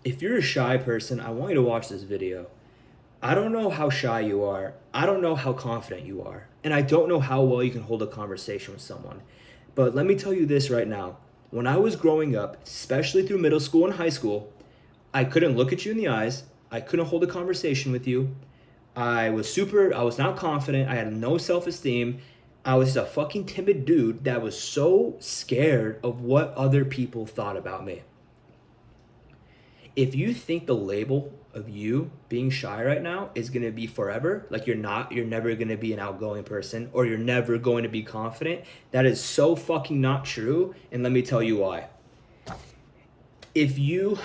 if you're a shy person, I want you to watch this video. I don't know how shy you are. I don't know how confident you are. And I don't know how well you can hold a conversation with someone. But let me tell you this right now. When I was growing up, especially through middle school and high school, I couldn't look at you in the eyes. I couldn't hold a conversation with you. I was not confident. I had no self esteem. I was just a fucking timid dude that was so scared of what other people thought about me. If you think the label of you being shy right now is going to be forever, like you're never going to be an outgoing person or you're never going to be confident, that is so fucking not true. And let me tell you why. If you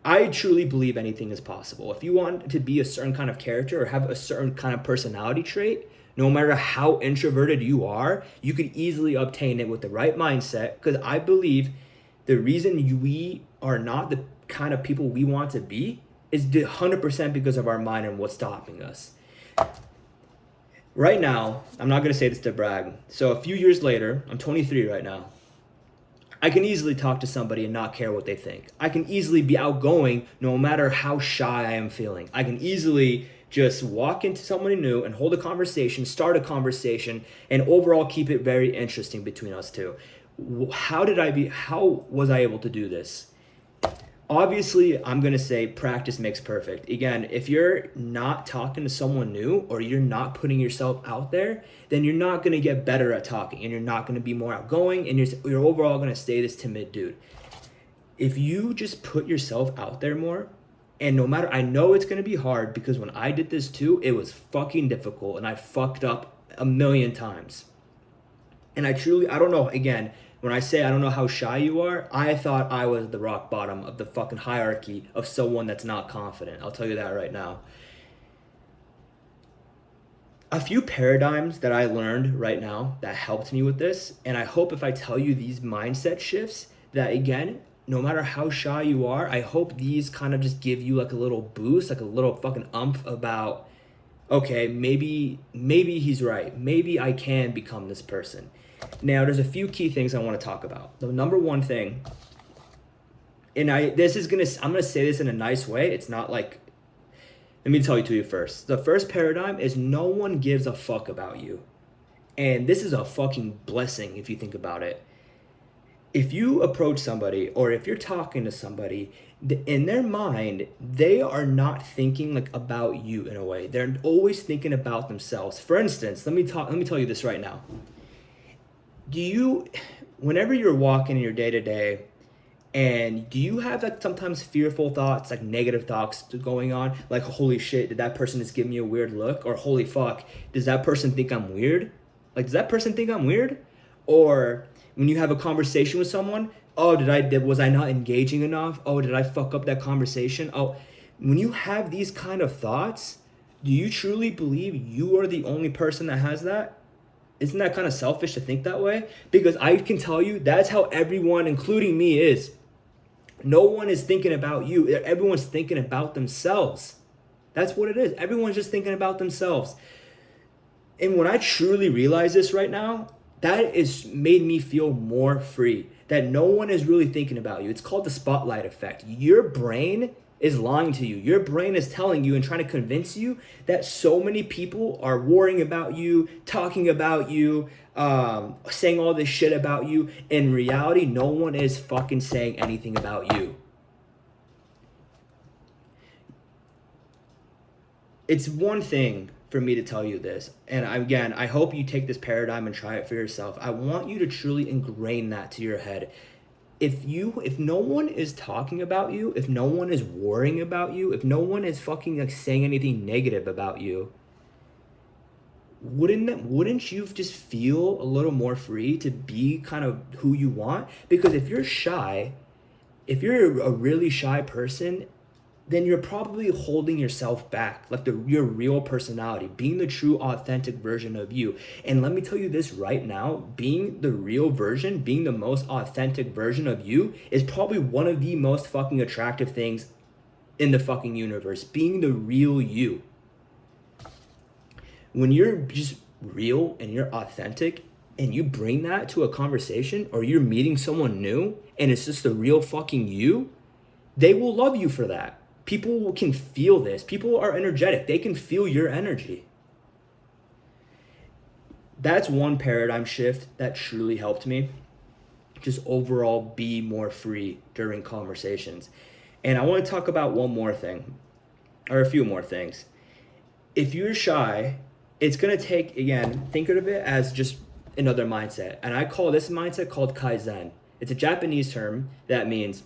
I truly believe anything is possible. If you want to be a certain kind of character or have a certain kind of personality trait, no matter how introverted you are, you could easily obtain it with the right mindset. Because I believe the reason we are not the kind of people we want to be is 100% because of our mind and what's stopping us. Right now, I'm not going to say this to brag. So a few years later, I'm 23 right now. I can easily talk to somebody and not care what they think. I can easily be outgoing no matter how shy I am feeling. I can easily just walk into somebody new and hold a conversation, start a conversation, and overall keep it very interesting between us two. How was I able to do this? Obviously, I'm going to say practice makes perfect. Again, if you're not talking to someone new or you're not putting yourself out there, then you're not going to get better at talking and you're not going to be more outgoing and you're overall going to stay this timid dude. If you just put yourself out there more, and no matter, I know it's going to be hard because when I did this too, it was fucking difficult and I fucked up a million times. And I don't know, again, when I say I don't know how shy you are, I thought I was the rock bottom of the fucking hierarchy of someone that's not confident. I'll tell you that right now. A few paradigms that I learned right now that helped me with this, and I hope if I tell you these mindset shifts, that again, no matter how shy you are, I hope these kind of just give you like a little boost, like a little fucking umph about, okay, maybe he's right. Maybe I can become this person. Now, there's a few key things I want to talk about. The number one thing, and I'm gonna say this in a nice way. It's not like, let me tell you to you first. The first paradigm is no one gives a fuck about you, and this is a fucking blessing if you think about it. If you approach somebody or if you're talking to somebody, in their mind, they are not thinking like about you in a way. They're always thinking about themselves. For instance, let me tell you this right now. Whenever you're walking in your day to day, and do you have like sometimes fearful thoughts, like negative thoughts going on, like holy shit, did that person just give me a weird look, or holy fuck, does that person think I'm weird? Like, does that person think I'm weird? Or when you have a conversation with someone, oh, was I not engaging enough? Oh, did I fuck up that conversation? Oh, when you have these kind of thoughts, do you truly believe you are the only person that has that? Isn't that kind of selfish to think that way? Because I can tell you that's how everyone, including me, is. No one is thinking about you. Everyone's thinking about themselves. That's what it is. Everyone's just thinking about themselves. And when I truly realize this right now, that is made me feel more free. That no one is really thinking about you. It's called the spotlight effect. Your brain is lying to you. Your brain is telling you and trying to convince you that so many people are worrying about you, talking about you, saying all this shit about you. In reality, no one is fucking saying anything about you. It's one thing for me to tell you this, and again, I hope you take this paradigm and try it for yourself. I want you to truly ingrain that to your head. If no one is talking about you, if no one is worrying about you, if no one is fucking like saying anything negative about you, wouldn't you just feel a little more free to be kind of who you want? Because if you're a really shy person, then you're probably holding yourself back, like your real personality, being the true authentic version of you. And let me tell you this right now, being the real version, being the most authentic version of you is probably one of the most fucking attractive things in the fucking universe, being the real you. When you're just real and you're authentic and you bring that to a conversation or you're meeting someone new and it's just the real fucking you, they will love you for that. People can feel this. People are energetic. They can feel your energy. That's one paradigm shift that truly helped me. Just overall be more free during conversations. And I want to talk about one more thing, or a few more things. If you're shy, it's going to take, again, think of it as just another mindset. And I call this mindset called Kaizen. It's a Japanese term that means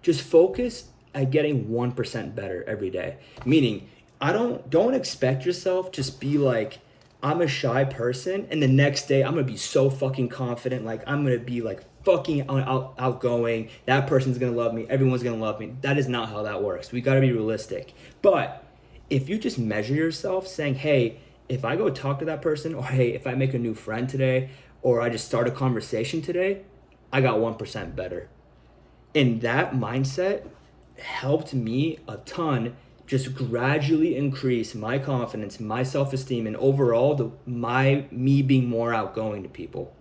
just focus at getting 1% better every day. Meaning, don't expect yourself just be like, I'm a shy person, and the next day I'm gonna be so fucking confident, like I'm gonna be like fucking outgoing, that person's gonna love me, everyone's gonna love me. That is not how that works. We gotta be realistic. But if you just measure yourself saying, hey, if I go talk to that person, or hey, if I make a new friend today, or I just start a conversation today, I got 1% better. And that mindset helped me a ton just gradually increase my confidence, my self-esteem, and overall me being more outgoing to people.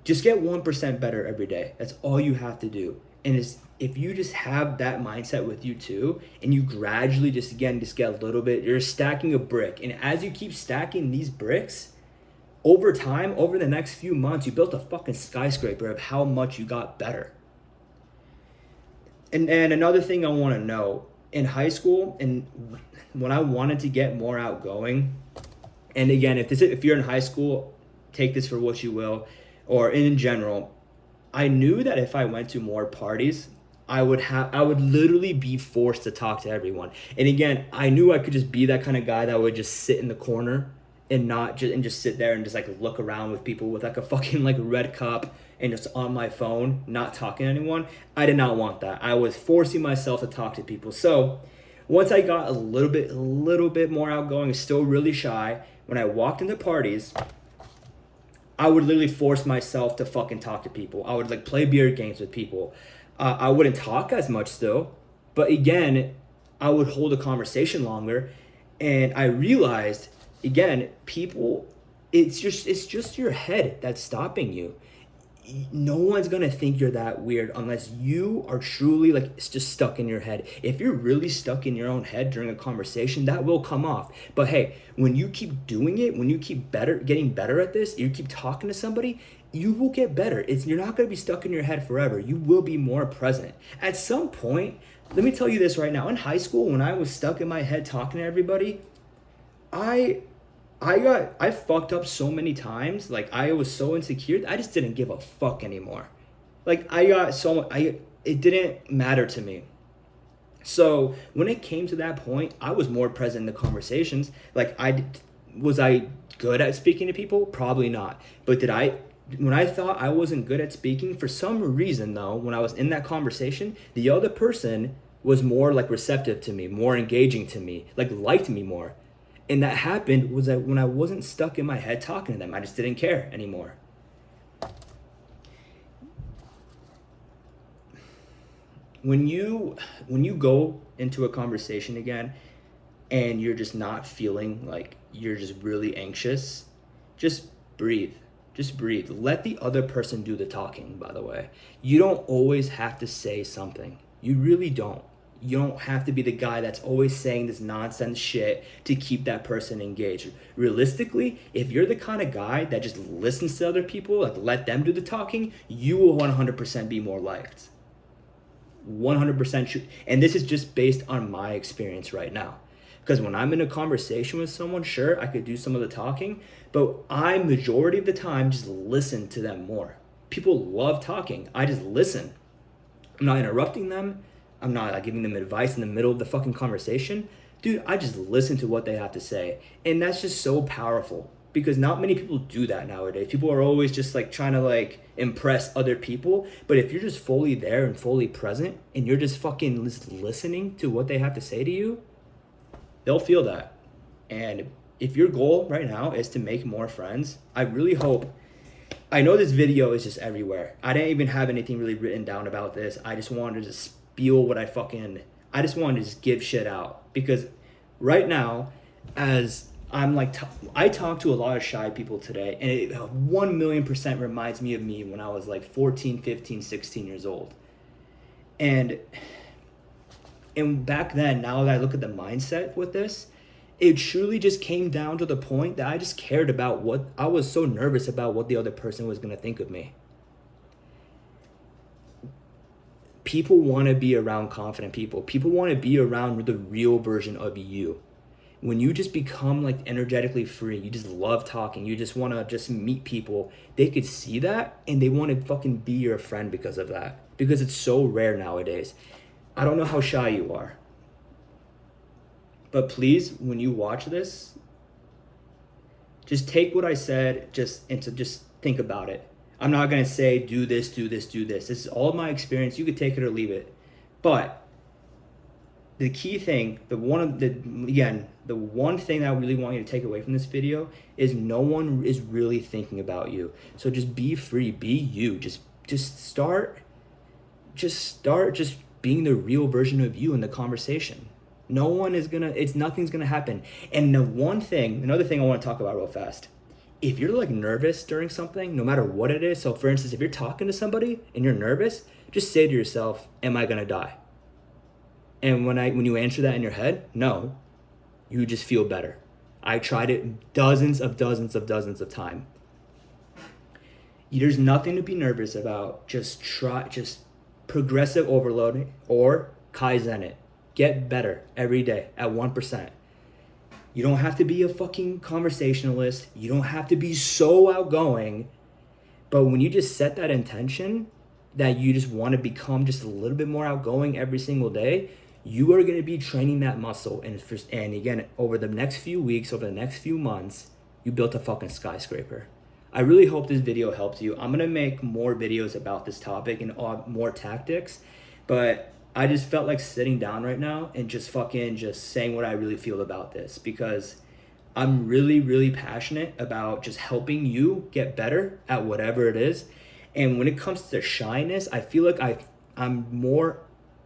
Just get 1% better every day. That's all you have to do. And if you just have that mindset with you too, and you gradually just get a little bit, you're stacking a brick. And as you keep stacking these bricks, over time, over the next few months, you built a fucking skyscraper of how much you got better. And another thing I want to know, in high school and when I wanted to get more outgoing, and again, if you're in high school, take this for what you will, or in general, I knew that if I went to more parties, I would literally be forced to talk to everyone. And again, I knew I could just be that kind of guy that would just sit in the corner and just sit there and just like look around with people with like a fucking like red cup and just on my phone, not talking to anyone. I did not want that. I was forcing myself to talk to people. So once I got a little bit more outgoing, still really shy, when I walked into parties, I would literally force myself to fucking talk to people. I would like play beer games with people. I wouldn't talk as much still, but again, I would hold a conversation longer. And I realized, again, people, it's just your head that's stopping you. No one's gonna think you're that weird unless you are truly like it's just stuck in your head. If you're really stuck in your own head during a conversation, that will come off. But hey, when you keep doing it, when you keep getting better at this, you keep talking to somebody, you will get better. You're not gonna be stuck in your head forever. You will be more present. At some point, let me tell you this right now. In high school, when I was stuck in my head talking to everybody, I fucked up so many times. Like I was so insecure, I just didn't give a fuck anymore. Like it didn't matter to me. So when it came to that point, I was more present in the conversations. Like was I good at speaking to people? Probably not. But when I thought I wasn't good at speaking, for some reason though, when I was in that conversation, the other person was more like receptive to me, more engaging to me, like liked me more. And that happened was that when I wasn't stuck in my head talking to them, I just didn't care anymore. When you go into a conversation again and you're just not feeling like you're just really anxious, just breathe. Just breathe. Let the other person do the talking, by the way. You don't always have to say something. You really don't. You don't have to be the guy that's always saying this nonsense shit to keep that person engaged. Realistically, if you're the kind of guy that just listens to other people, like let them do the talking, you will 100% be more liked. 100% true. And this is just based on my experience right now. Because when I'm in a conversation with someone, sure, I could do some of the talking, but I, majority of the time, just listen to them more. People love talking. I just listen. I'm not interrupting them. I'm not like giving them advice in the middle of the fucking conversation. Dude, I just listen to what they have to say. And that's just so powerful because not many people do that nowadays. People are always just like trying to like impress other people. But if you're just fully there and fully present and you're just fucking listening to what they have to say to you, they'll feel that. And if your goal right now is to make more friends, I really hope, I know this video is just everywhere. I didn't even have anything really written down about this. I just wanted to just spiel I just wanted to just give shit out. Because right now, as I'm like, I talk to a lot of shy people today, and it 1,000,000% reminds me of me when I was like 14, 15, 16 years old. And back then, now that I look at the mindset with this, it truly just came down to the point that I just cared about what I was so nervous about what the other person was going to think of me. People want to be around confident people. People want to be around the real version of you. When you just become like energetically free, you just love talking, you just want to just meet people, they could see that and they want to fucking be your friend because of that. Because it's so rare nowadays. I don't know how shy you are. But please, when you watch this, just take what I said and just think about it. I'm not going to say do this, do this, do this. This is all my experience. You could take it or leave it. But the key thing, the one thing that I really want you to take away from this video is no one is really thinking about you. So just be free, be you. Just start being the real version of you in the conversation. Nothing's gonna happen. And another thing I want to talk about real fast. If you're like nervous during something, no matter what it is, so for instance, if you're talking to somebody and you're nervous, just say to yourself, am I gonna die? And when you answer that in your head, no, you just feel better. I tried it dozens of times. There's nothing to be nervous about. Just progressive overloading or Kaizen it. Get better every day at 1%. You don't have to be a fucking conversationalist. You don't have to be so outgoing. But when you just set that intention that you just want to become just a little bit more outgoing every single day, you are going to be training that muscle. And again, over the next few weeks, over the next few months, you built a fucking skyscraper. I really hope this video helped you. I'm going to make more videos about this topic and more tactics. But I just felt like sitting down right now and just saying what I really feel about this, because I'm really, really passionate about just helping you get better at whatever it is. And when it comes to shyness, I feel like I'm more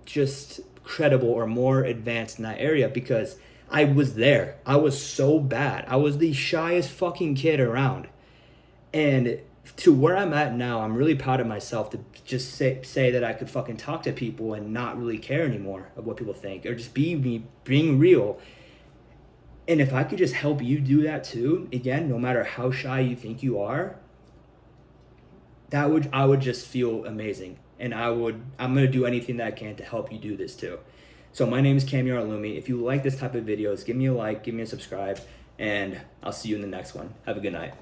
just credible or more advanced in that area because I was there. I was so bad. I was the shyest fucking kid around. And to where I'm at now, I'm really proud of myself to just say that I could fucking talk to people and not really care anymore of what people think, or just be me, being real. And if I could just help you do that too, again, no matter how shy you think you are, I would just feel amazing. And I'm going to do anything that I can to help you do this too. So my name is Kamiar Alumi. If you like this type of videos, give me a like, give me a subscribe, and I'll see you in the next one. Have a good night.